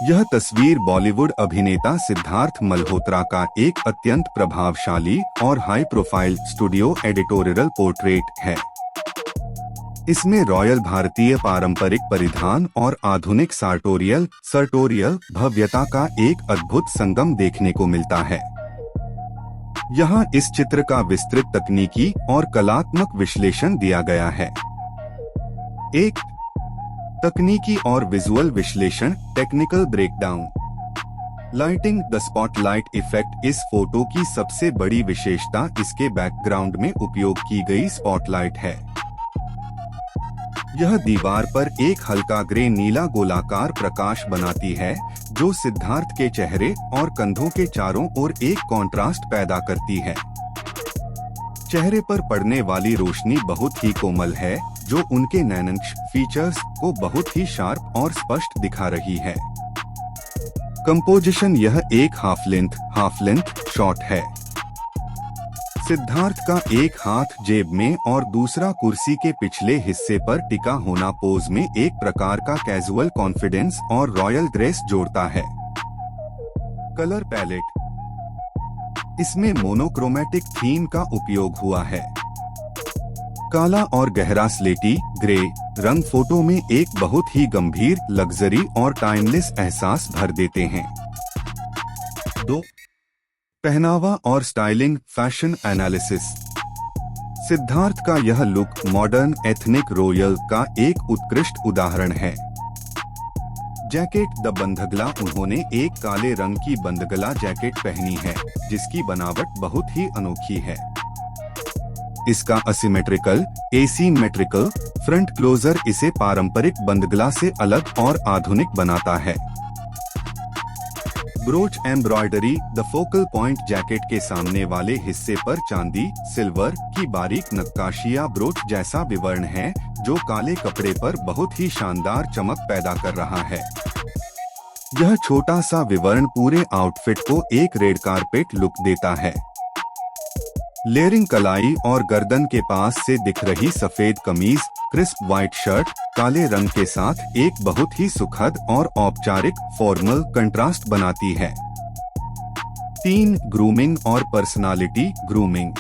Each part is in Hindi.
यह तस्वीर बॉलीवुड अभिनेता सिद्धार्थ मल्होत्रा का एक अत्यंत प्रभावशाली और high profile studio editorial portrait है। इसमें रॉयल भारतीय पारंपरिक परिधान और आधुनिक सर्टोरियल भव्यता का एक अद्भुत संगम देखने को मिलता है। यहाँ इस चित्र का विस्तृत तकनीकी और कलात्मक विश्लेषण दिया गया है। एक तकनीकी और विजुअल विश्लेषण, technical breakdown. Lighting, the spotlight effect. इस फोटो की सबसे बड़ी विशेषता इसके बैकग्राउंड में उपयोग की गई स्पॉटलाइट है। यह दीवार पर एक हल्का ग्रे नीला गोलाकार प्रकाश बनाती है, जो सिद्धार्थ के चेहरे और कंधों के चारों ओर एक कॉन्ट्रास्ट पैदा करती है। चेहरे पर पड़ने वाली रोशनी बहुत ही कोमल है, जो उनके नैनंक्ष फीचर्स को बहुत ही शार्प और स्पष्ट दिखा रही है। कंपोजिशन, यह एक हाफ लेंथ शॉट है। सिद्धार्थ का एक हाथ जेब में और दूसरा कुर्सी के पिछले हिस्से पर टिका होना पोज में एक प्रकार का कैजुअल कॉन्फिडेंस और रॉयल ग्रेस जोड़ता है। कलर पैलेट, इसमें मोनोक्रोमैटिक थीम का उपयोग हुआ है। काला और गहरा स्लेटी ग्रे रंग फोटो में एक बहुत ही गंभीर, लग्जरी और टाइमलेस एहसास भर देते हैं। 2. पहनावा और स्टाइलिंग, फैशन एनालिसिस। सिद्धार्थ का यह लुक मॉडर्न एथनिक रॉयल का एक उत्कृष्ट उदाहरण है। Jacket, the bandhgala. उन्होंने एक काले रंग की बंधगला जैकेट पहनी है, जिसकी बनावट बहुत ही अनोखी है। इसका असिमेट्रिकल, एसीमेट्रिकल फ्रंट क्लोजर इसे पारंपरिक बंधगला से अलग और आधुनिक बनाता है। Broach embroidery, the focal point. Jacket के सामने वाले हिस्से पर चांदी, सिल्वर की बारीक नक्काशी या ब्रोच जैसा विवरण है, जो काले कपड़े पर बहुत ही शानदार चमक पैदा कर रहा है। यह छोटा सा विवरण पूरे आउटफिट को एक रेड कारपेट लुक देता है। लेयरिंग, कलाई और गर्दन के पास से दिख रही सफेद कमीज, क्रिस्प व्हाइट शर्ट काले रंग के साथ एक बहुत ही सुखद और औपचारिक फॉर्मल कंट्रास्ट बनाती है। 3. ग्रूमिंग और पर्सनालिटी ग्रूमिंग।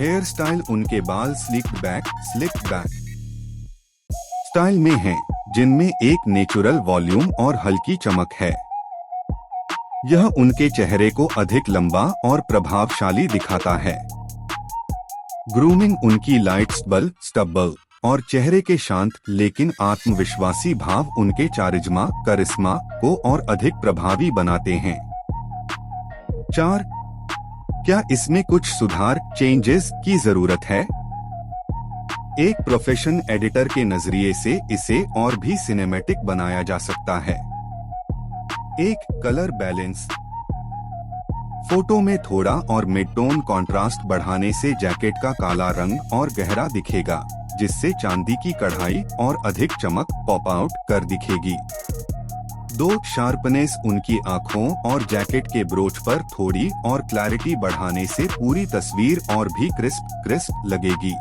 हेयर स्टाइल, उनके बाल स्लिक बैक स्टाइल में हैं, जिनमें एक नेचुरल वॉल्यूम और हल्की चमक है। यह उनके चेहरे को अधिक लंबा और प्रभावशाली दिखाता है। ग्रूमिंग, उनकी लाइट स्टबल और चेहरे के शांत लेकिन आत्मविश्वासी भाव उनके करिश्मा को और अधिक प्रभावी बनाते हैं। 4. क्या इसमें कुछ सुधार, चेंजेस की जरूरत है? एक प्रोफेशन एडिटर के नजरिए से इसे और भी सिनेमैटिक बनाया जा सकता है। 1. Colour balance. फोटो में थोड़ा और मिड टोन कॉन्ट्रास्ट बढ़ाने से जैकेट का काला रंग और गहरा दिखेगा, जिससे चांदी की कढ़ाई और अधिक चमक पॉप आउट कर दिखेगी। 2. शार्पनेस, उनकी आँखों और जैकेट के ब्रोच पर थोड़ी और क्लैरिटी बढ़ाने से पूरी तस्वीर और भी क्रिस्प लगेगी।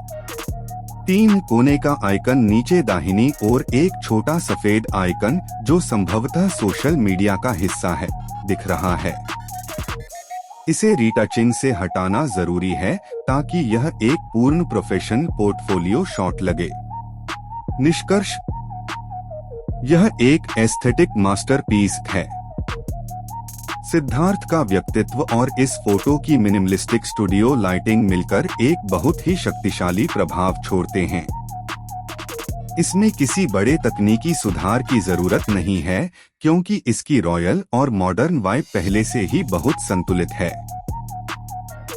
3. कोने का आइकन, नीचे दाहिनी ओर एक छोटा सफेद आइकन जो संभवतः सोशल मीडिया का हिस्सा है, दिख रहा है। इसे रीटचिंग से हटाना जरूरी है ताकि यह एक पूर्ण प्रोफेशनल पोर्टफोलियो शॉट लगे। निष्कर्ष, यह एक एस्थेटिक मास्टरपीस है। सिद्धार्थ का व्यक्तित्व और इस फोटो की मिनिमलिस्टिक स्टूडियो लाइटिंग मिलकर एक बहुत ही शक्तिशाली प्रभाव छोड़ते हैं। इसमें किसी बड़े तकनीकी सुधार की जरूरत नहीं है, क्योंकि इसकी रॉयल और मॉडर्न वाइब पहले से ही बहुत संतुलित है।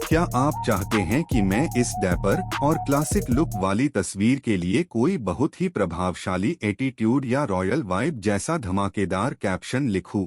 क्या आप चाहते हैं कि मैं इस डैपर और क्लासिक लुक वाली तस्वीर के लिए कोई बहुत ही प्रभावशाली एटीट्यूड या रॉयल वाइब जैसा धमाकेदार कैप्शन लिखूं?